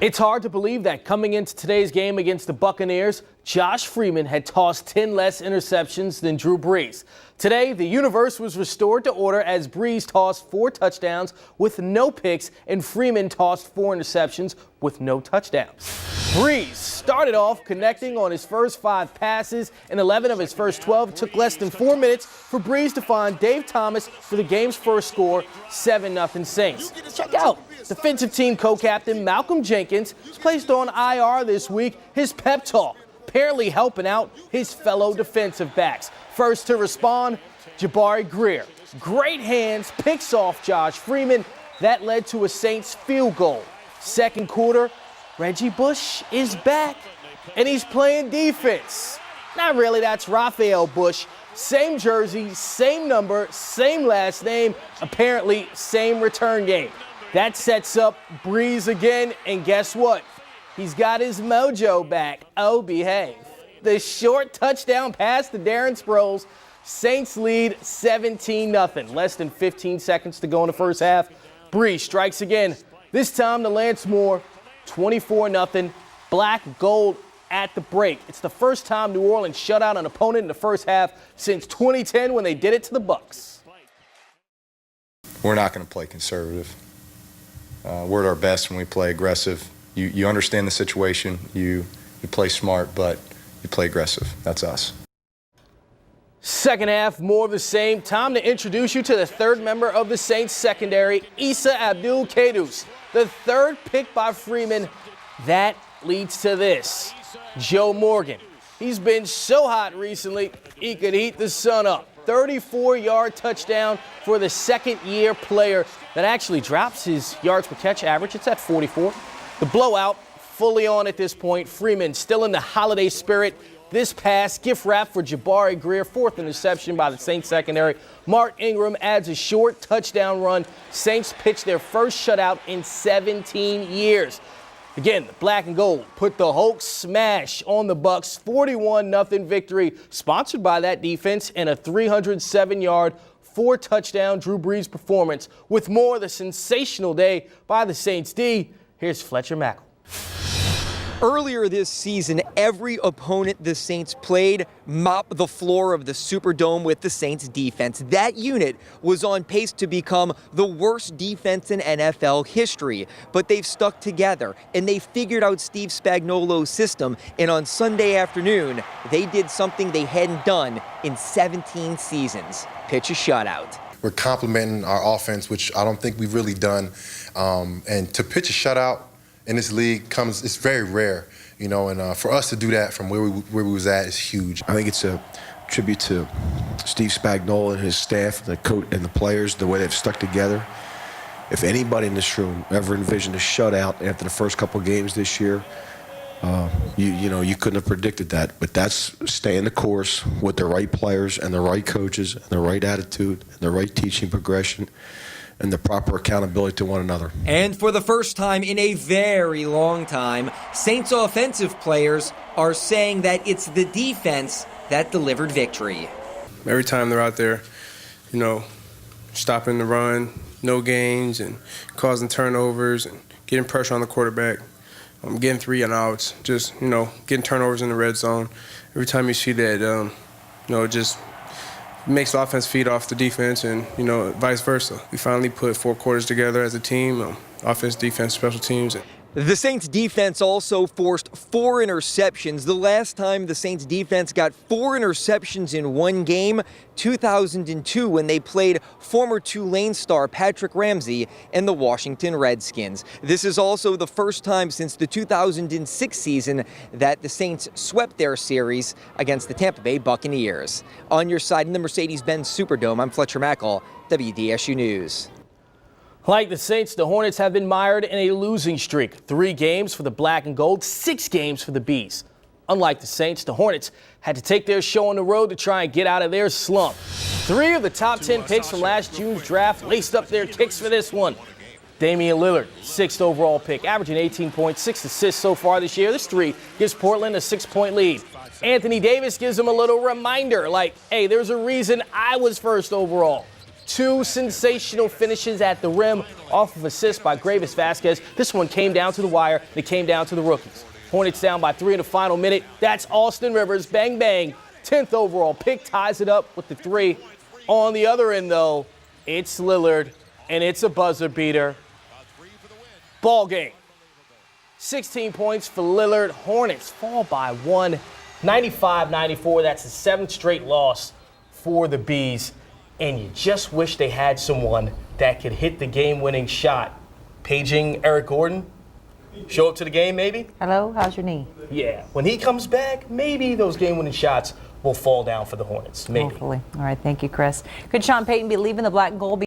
It's hard to believe that coming into today's game against the Buccaneers, Josh Freeman had tossed 10 less interceptions than Drew Brees. Today, the universe was restored to order as Brees tossed 4 touchdowns with no picks and Freeman tossed 4 interceptions with no touchdowns. Brees started off connecting on his first 5 passes and 11 of his first 12. It took less than 4 minutes for Brees to find Dave Thomas for the game's first score, 7-0 Saints. Check out defensive team co-captain Malcolm Jenkins was placed on IR this week. His pep talk apparently helping out his fellow defensive backs. First to respond, Jabari Greer. Great hands, picks off Josh Freeman. That led to a Saints field goal. Second quarter, Reggie Bush is back, and he's playing defense. Not really, that's Raphael Bush. Same jersey, same number, same last name, apparently same return game. That sets up Brees again, and guess what? He's got his mojo back. Oh, behave. The short touchdown pass to Darren Sproles. Saints lead 17-0. Less than 15 seconds to go in the first half. Brees strikes again. This time to Lance Moore. 24-0. Black gold at the break. It's the first time New Orleans shut out an opponent in the first half since 2010 when they did it to the Bucks. We're not going to play conservative. We're at our best when we play aggressive. You understand the situation. You play smart, but you play aggressive. That's us. Second half, more of the same. Time to introduce you to the third member of the Saints secondary, Issa Abdul-Quddus. The third pick by Freeman. That leads to this. Joe Morgan. He's been so hot recently, he could heat the sun up. 34-yard touchdown for the second-year player that actually drops his yards per catch average. It's at 44. The blowout fully on at this point. Freeman still in the holiday spirit. This pass, gift wrap for Jabari Greer, 4th interception by the Saints secondary. Mark Ingram adds a short touchdown run. Saints pitch their first shutout in 17 years. Again, the black and gold put the Hulk smash on the Bucks. 41-0 victory, sponsored by that defense, and a 307-yard, 4-touchdown Drew Brees performance. With more of the sensational day by the Saints D, here's Fletcher Mackel. Earlier this season, every opponent the Saints played mopped the floor of the Superdome with the Saints defense. That unit was on pace to become the worst defense in NFL history. But they've stuck together, and they figured out Steve Spagnuolo's system. And on Sunday afternoon, they did something they hadn't done in 17 seasons. Pitch a shutout. We're complementing our offense, which I don't think we've really done. And to pitch a shutout in this league it's very rare, you know, and for us to do that from where we was at is huge. I think it's a tribute to Steve Spagnuolo and his staff, the coach and the players, the way they've stuck together. If anybody in this room ever envisioned a shutout after the first couple games this year, you couldn't have predicted that. But that's staying the course with the right players and the right coaches and the right attitude and the right teaching progression and the proper accountability to one another. And for the first time in a very long time, Saints offensive players are saying that it's the defense that delivered victory. Every time they're out there, stopping the run, no gains, and causing turnovers and getting pressure on the quarterback, getting 3 and outs, just, getting turnovers in the red zone. Every time you see that, it just makes the offense feed off the defense and, vice versa. We finally put 4 quarters together as a team, offense, defense, special teams. The Saints defense also forced 4 interceptions. The last time the Saints defense got 4 interceptions in one game, 2002, when they played former Tulane star Patrick Ramsey and the Washington Redskins. This is also the first time since the 2006 season that the Saints swept their series against the Tampa Bay Buccaneers. On your side in the Mercedes-Benz Superdome, I'm Fletcher Mackel, WDSU News. Like the Saints, the Hornets have been mired in a losing streak. 3 games for the black and gold, 6 games for the Bees. Unlike the Saints, the Hornets had to take their show on the road to try and get out of their slump. 3 of the top 10 picks from last June's draft laced up their kicks for this one. Damian Lillard, 6th overall pick, averaging 18 points, 6 assists so far this year. This 3 gives Portland a 6-point lead. Anthony Davis gives them a little reminder, like, hey, there's a reason I was 1st overall. 2 sensational finishes at the rim off of assists by Gravis Vasquez. This one came down to the wire. It came down to the rookies. Hornets down by 3 in the final minute. That's Austin Rivers. Bang, bang. 10th overall pick ties it up with the 3. On the other end, though, it's Lillard, and it's a buzzer beater. Ball game. 16 points for Lillard. Hornets fall by 1, 95-94. That's the 7th straight loss for the Bees. And you just wish they had someone that could hit the game-winning shot. Paging Eric Gordon. Show up to the game, maybe? Hello, how's your knee? Yeah, when he comes back, maybe those game-winning shots will fall down for the Hornets. Maybe. Hopefully. All right, thank you, Chris. Could Sean Payton be leaving the black and gold?